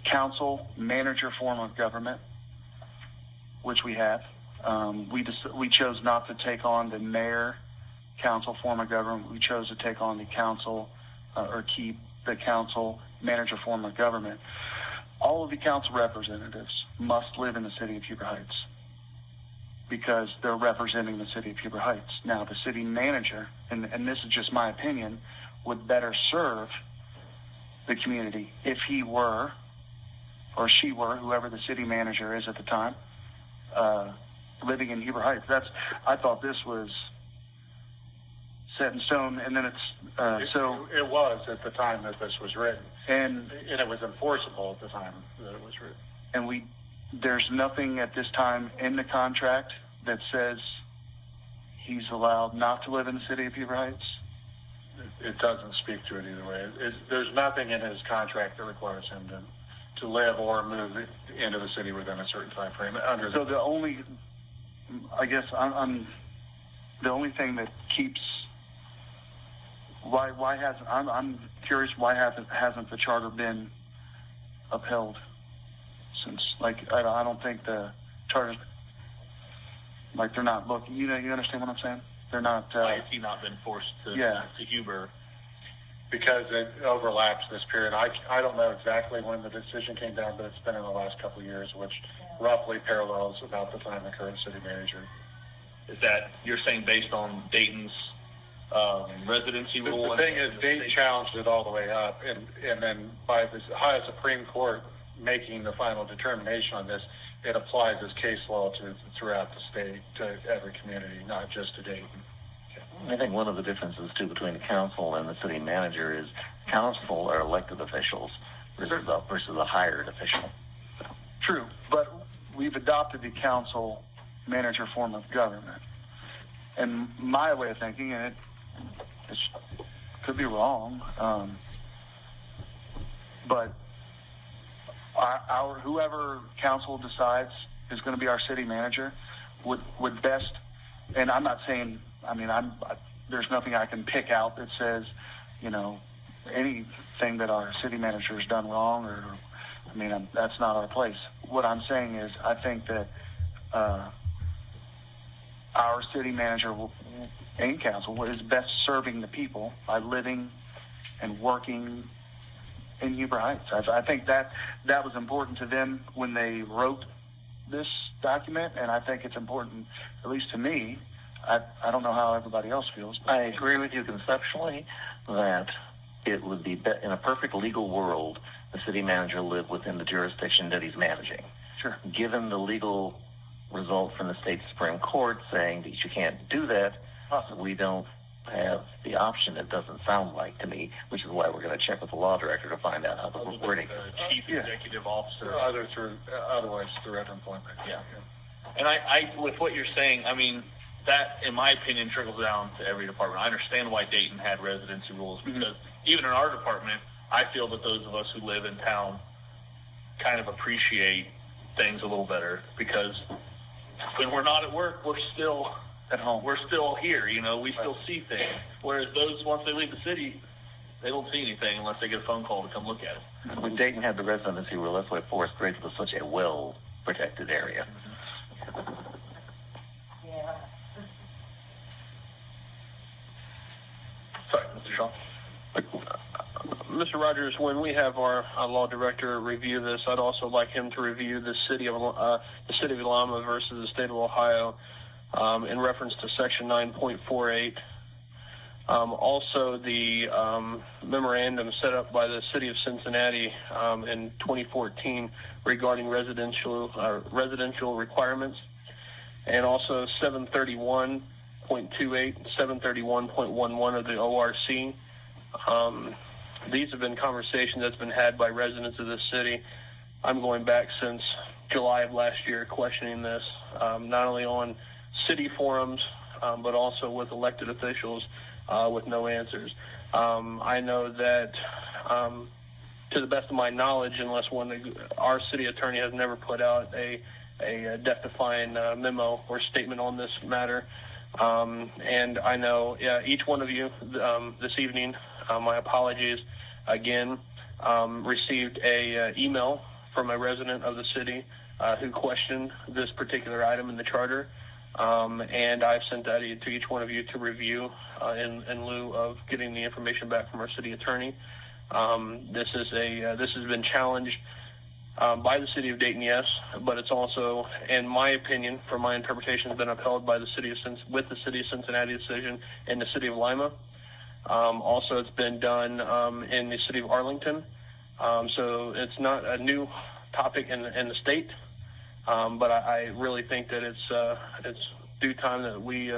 council manager form of government, which we have. We chose not to take on the mayor council form of government. We chose to take on the council or keep the council manager form of government. All of the council representatives must live in the city of Huber Heights because they're representing the city of Huber Heights. Now, the city manager, and this is just my opinion, would better serve the community if he were, or she were, whoever the city manager is at the time, living in Huber Heights. I thought this was set in stone, and then it was at the time that this was written, and it was enforceable at the time that it was written. And there's nothing at this time in the contract that says he's allowed not to live in the city of Huber Heights. It doesn't speak to it either way. There's nothing in his contract that requires him to live or move into the city within a certain time frame. So the only, I guess, I'm the only thing that keeps. I'm curious why hasn't the charter been upheld since, like, I don't think the charters, like, they're not looking, you understand what I'm saying? They're not. Why has he not been forced to Huber? Because it overlaps this period. I don't know exactly when the decision came down, but it's been in the last couple of years, which roughly parallels about the time the current city manager. Is that, you're saying, based on Dayton's residency rule? The thing is, Dayton challenged it all the way up, and then by the Ohio Supreme Court making the final determination on this, it applies as case law throughout the state, to every community, not just to Dayton. I think one of the differences, too, between the council and the city manager is council are elected officials versus a hired official. True, but we've adopted the council manager form of government. And my way of thinking, and it could be wrong, but whoever council decides is going to be our city manager would best, and I'm not saying, there's nothing I can pick out that says, anything that our city manager has done wrong, or, that's not our place. What I'm saying is, I think that our city manager and council is best serving the people by living and working in Huber Heights. I think that was important to them when they wrote this document, and I think it's important, at least to me. I don't know how everybody else feels. I agree with you conceptually that it would be in a perfect legal world, the city manager lived within the jurisdiction that he's managing. Sure. Given the legal result from the state Supreme Court saying that you can't do that, we don't have the option. It doesn't sound like to me, which is why we're going to check with the law director to find out how the wording is. Chief executive officer. Otherwise through employment. Yeah. And I, with what you're saying, that, in my opinion, trickles down to every department. I understand why Dayton had residency rules, because even in our department, I feel that those of us who live in town kind of appreciate things a little better, because when we're not at work, we're still at home. We're still here, we still see things. Whereas those, once they leave the city, they don't see anything unless they get a phone call to come look at it. When Dayton had the residency rule, that's why Forest Ridge was such a well-protected area. Sorry, Mr. Shaw. Mr. Rogers, when we have our law director review this, I'd also like him to review the city of Lama versus the state of Ohio in reference to Section 9.48. Also, the memorandum set up by the city of Cincinnati in 2014 regarding residential requirements, and also 731.28 and 731.11 of the ORC. These have been conversations that's been had by residents of this city. I'm going back since July of last year questioning this, not only on city forums, but also with elected officials with no answers. I know that, to the best of my knowledge, our city attorney has never put out a death-defying memo or statement on this matter. And I know each one of you this evening, my apologies again, received a email from a resident of the city who questioned this particular item in the charter. And I've sent that to each one of you to review in lieu of getting the information back from our city attorney. This has been challenged by the city of Dayton, yes, but it's also, in my opinion, from my interpretation, has been upheld by the city of Cincinnati decision in the city of Lima. Also, it's been done in the city of Arlington. So it's not a new topic in the state, but I really think that it's due time that we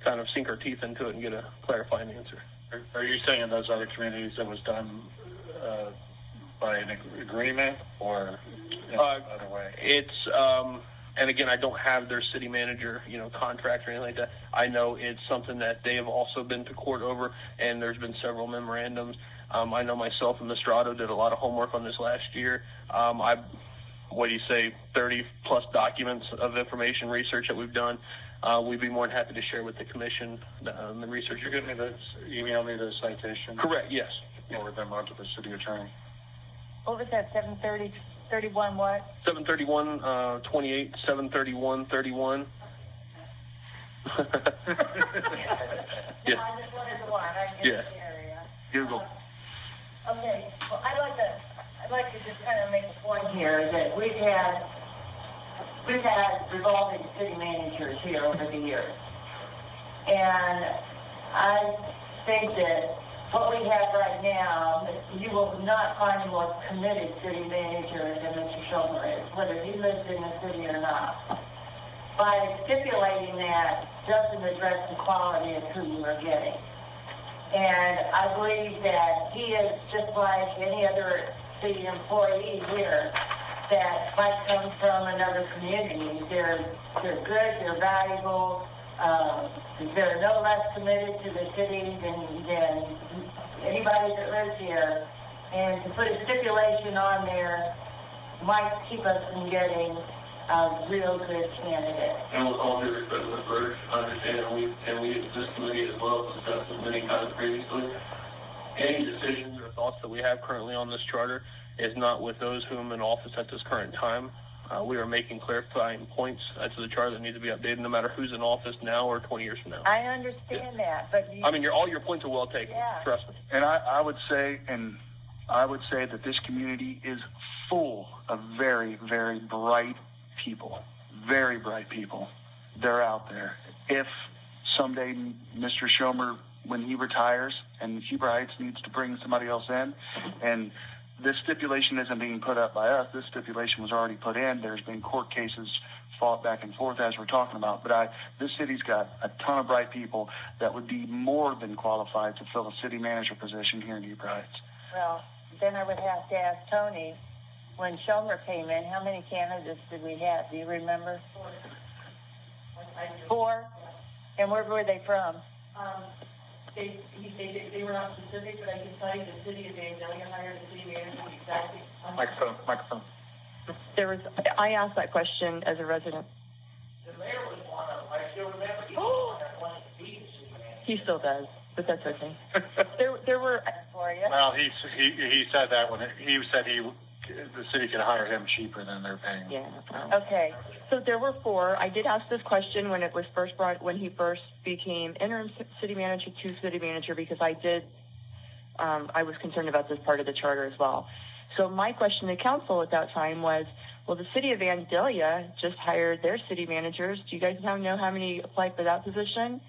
kind of sink our teeth into it and get a clarifying answer. Are you saying in those other communities it was done by an agreement or in another way? It's and again, I don't have their city manager, contract or anything like that. I know it's something that they have also been to court over, and there's been several memorandums. I know myself and Mr. Otto did a lot of homework on this last year. 30-plus documents of information, research that we've done. We'd be more than happy to share with the commission the research. You're going to email me the citation? Correct, yes. Forward them on to the city attorney. What was that, 730-31 what? 731-28, 731-31. Yeah. I just wanted to learn. I get the area. Google. Okay. Well, I'd like to just kind of make a point here that we've had revolving city managers here over the years, and I think that what we have right now, you will not find a more committed city manager than Mr. Schulmer is, whether he lives in the city or not. By stipulating that, doesn't address the quality of who you are getting. And I believe that he is just like any other city employee here that might come from another community. They're good, they're valuable, they're no less committed to the city than anybody that lives here. And to put a stipulation on there might keep us from getting a real good candidate. And with all due respect to the Burge, understand, and we this committee as well discussed this many times previously, any decisions or thoughts that we have currently on this charter is not with those whom in office at this current time. We are making clarifying points to the charter that need to be updated no matter who's in office now or 20 years from now. I understand that, but all your points are well taken, trust me. And I would say that this community is full of very, very bright people, very bright people. They're out there. If someday Mr. Schomer, when he retires and Huber Heights needs to bring somebody else in, and this stipulation isn't being put up by us, this stipulation was already put in. There's been court cases fought back and forth as we're talking about, but this city's got a ton of bright people that would be more than qualified to fill a city manager position here in Huber Heights. Well, then I would have to ask Tony, when Schomer came in, how many candidates did we have? Do you remember? 4? And where were they from? They were not specific, but I can tell you the city of Vandalia hired the city manager exactly. Microphone. I asked that question as a resident. The mayor was one of them. I still remember he was wanted to be the city manager. He still does, but that's okay. there were. For you. Well, he said that when the city could hire him cheaper than they're paying. Yeah. Okay. So there were 4. I did ask this question when it was first brought, when he first became interim city manager to city manager, because I was concerned about this part of the charter as well. So my question to council at that time was, well, the city of Vandalia just hired their city managers. Do you guys know how many applied for that position?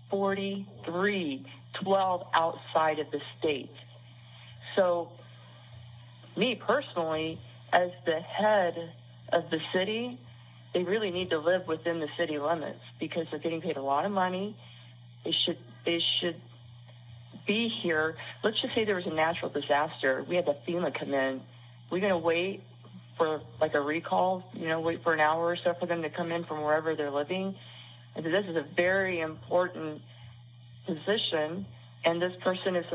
43, 12 outside of the state. So me personally, as the head of the city, they really need to live within the city limits because they're getting paid a lot of money. They should be here. Let's just say there was a natural disaster. We had the FEMA come in. We're going to wait for like a recall, wait for an hour or so for them to come in from wherever they're living. And so this is a very important position, and this person is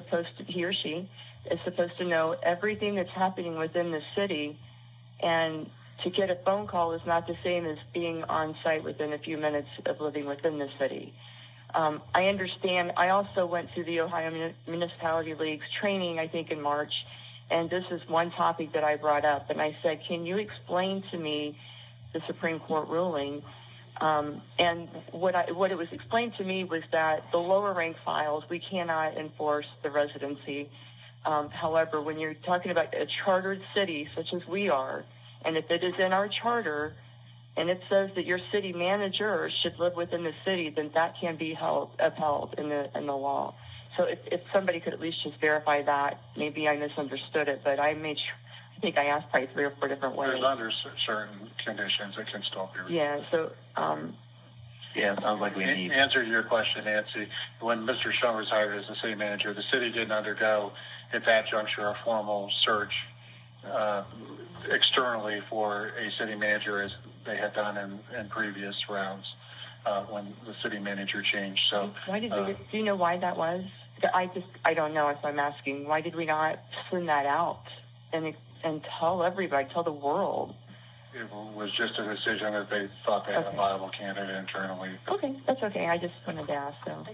he or she is supposed to know everything that's happening within the city, and to get a phone call is not the same as being on site within a few minutes of living within the city. I understand. I also went to the Ohio Municipality League's training, I think in March, And this is one topic that I brought up, and I said, can you explain to me the Supreme Court ruling? And what it was explained to me was that the lower rank files, we cannot enforce the residency. However, when you're talking about a chartered city such as we are, and if it is in our charter and it says that your city manager should live within the city, then that can be upheld in the law. So if somebody could at least just verify that, maybe I misunderstood it, but I think I asked probably 3 or 4 different ways. There's under certain conditions it can still be. Yeah, so... Yeah, it sounds like we need... Answer to your question, Nancy, when Mr. Schoen was hired as the city manager, the city didn't undergo, at that juncture, a formal search externally for a city manager as they had done in previous rounds when the city manager changed. So, why did do you know why that was? I don't know, so I'm asking, why did we not send that out and tell everybody, tell the world? It was just a decision that they thought they had a viable candidate internally. Okay, that's okay. I just wanted to ask. So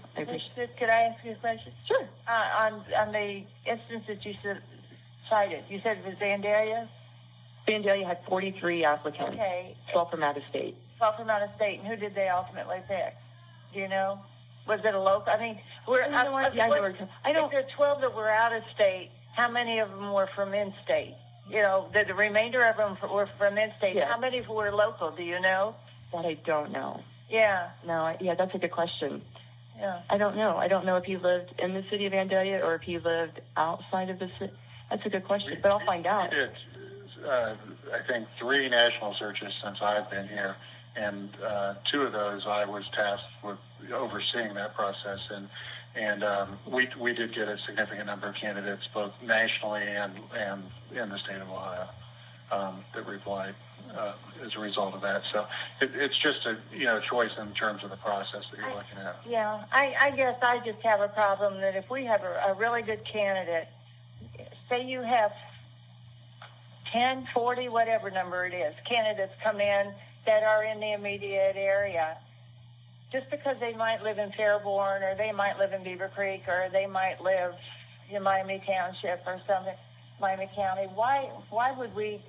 Could I ask you a question? Sure. On the instance that you cited, you said it was Vandalia? Vandalia had 43 applicants. Okay. 12 from out of state. 12 from out of state, and who did they ultimately pick? Do you know? Was it a local? I mean, if there are 12 that were out of state, how many of them were from in-state? You know, the remainder of them were from in-state. Yeah. How many were local? Do you know? That I don't know. Yeah. No. Yeah, that's a good question. Yeah. I don't know. I don't know if he lived in the city of Vandalia or if he lived outside of the city. That's a good question, but I'll find out. We did, I think, 3 national searches since I've been here, and 2 of those I was tasked with overseeing that process, and we did get a significant number of candidates, both nationally and in the state of Ohio, that replied as a result of that. So it's just a choice in terms of the process that you're looking at. Yeah, I guess I just have a problem that if we have a really good candidate, say you have 10, 40, whatever number it is, candidates come in that are in the immediate area, just because they might live in Fairborn or they might live in Beaver Creek or they might live in Miami Township or something, Miami County, why would we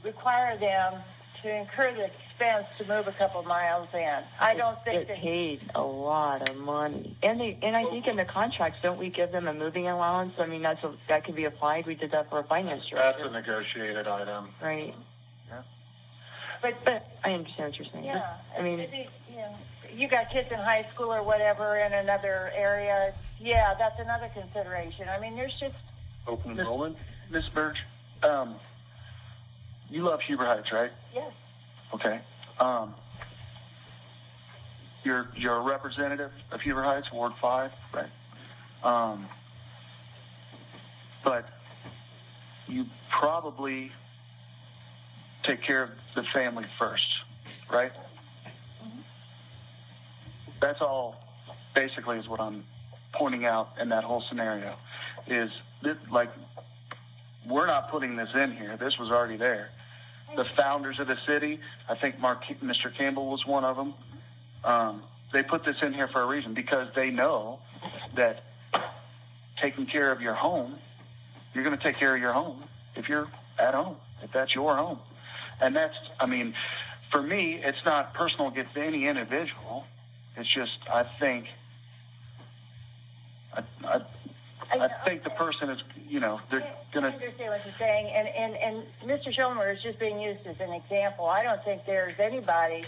require them to incur the expense to move a couple miles in? I don't think they paid a lot of money, and I think in the contracts, don't we give them a moving allowance? I mean, that could be applied. We did that for a finance director. That's a negotiated item, right? Yeah. But I understand what you're saying. Yeah, I mean, you got kids in high school or whatever in another area. Yeah, that's another consideration. I mean, there's just open enrollment. Ms. Birch, you love Huber Heights, right? Yes. Okay. You're a representative of Huber Heights, Ward 5, right? But you probably take care of the family first, right? Mm-hmm. That's all basically is what I'm pointing out in that whole scenario is that, like, we're not putting this in here. This was already there. The founders of the city, I think Mr. Campbell was one of them. They put this in here for a reason because they know that taking care of your home, you're going to take care of your home if you're at home, if that's your home. And that's, I mean, for me, it's not personal against any individual. It's just, I think the person is, they're going to... I understand what you're saying, and Mr. Schomer is just being used as an example. I don't think there's anybody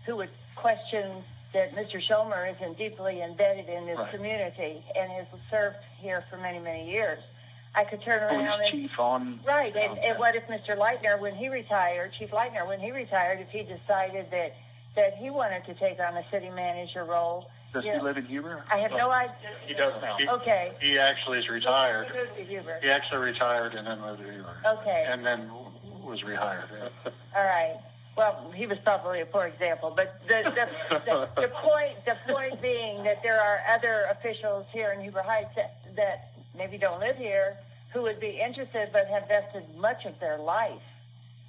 who would question that Mr. Schomer isn't deeply embedded in this community and has served here for many, many years. I could turn around and... Chief on... Right, and what if Mr. Leitner, when he retired, Chief Leitner, when he retired, if he decided that he wanted to take on a city manager role... Does he live in Huber? I have no idea. He does now. Okay. He actually is retired. He moved to Huber. He actually retired and then moved to Huber. Okay. And then was rehired. All right. Well, he was probably a poor example, but the point being that there are other officials here in Huber Heights that maybe don't live here who would be interested but have vested much of their life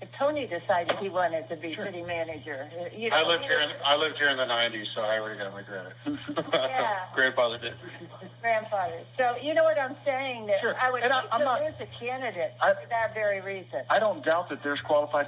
if Tony decided he wanted to be city manager, you know. I lived here in the 90s, so I already got my credit. Yeah. Grandfather did. Grandfather. So you know what I'm saying? That Sure. I would And like I'm to not- lose a candidate I- for that very reason. I don't doubt that there's qualified